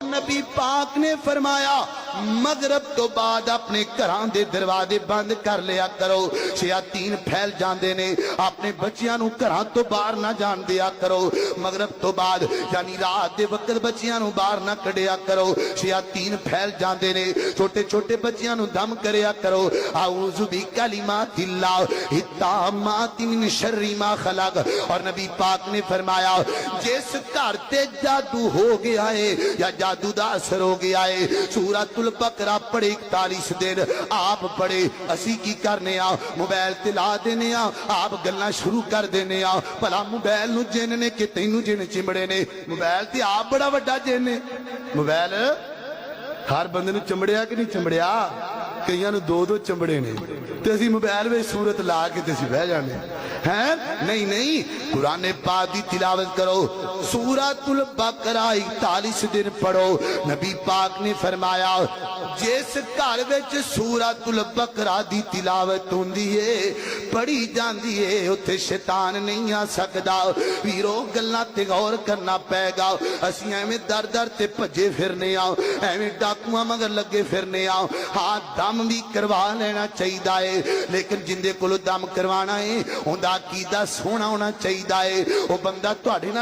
نبی پاک نے فرمایا مغرب تو بعد اپنے گھراں دے دروازے بند کر لیا کرو، شیاطین پھیل جاندے نے، اپنے بچیاں نو گھراں تو باہر نہ جان دیا کرو، مغرب تو بعد یعنی رات دے وقت بچیاں نو باہر نہ کڈیا کرو، شیاطین پھیل جاندے نے، چھوٹے چھوٹے بچیاں نو دم کریا کرو، اعوذ بکلمات اللہ التامات من شر ما خلق۔ اور نبی پاک نے فرمایا جس گھر تے جادو ہو گیا ہے یا جادو دا اثر ہو گیا ہے، سورۃ البقرہ پڑھے 41 دن آپ پڑھے، اسی کی کرنے آ موبائل تلا دینے آ، آپ گلنا شروع کر دینے آ، بھلا موبائل نو جن نے کہ تینوں جن چمڑے نے، موبائل تے آپ بڑا وڈا جن نے، موبائل ہر بندے نو چمڑیا کہ نہیں چمڑیا، کئیاں نو دو دو چمڑے نے، تے اسی موبائل میں سورت لا کے تے اسی بہ جانے ہیں، نہیں قرآن پاک دی تلاوت کرو، سورۃ البقرہ 41 دن پڑھو۔ نبی پاک نے فرمایا جس گھر وچ سورۃ البقرہ دی تلاوت ہوندی ہے پڑھی جاندی ہے اوتھے شیطان نہیں آ سکدا۔ ویرو گلاں تے غور کرنا پے گا، اسی ایویں در در تے بھجے پھرنے آ، ایویں ڈاکواں مگر لگے پھرنے آ، ہاں دم بھی کروا لینا چاہیدا ہے، لیکن جندے کولوں دم کروانا ہے اوندا عقیدہ سونا ہونا چاہیدا ہے، او بندہ تہاڈے نال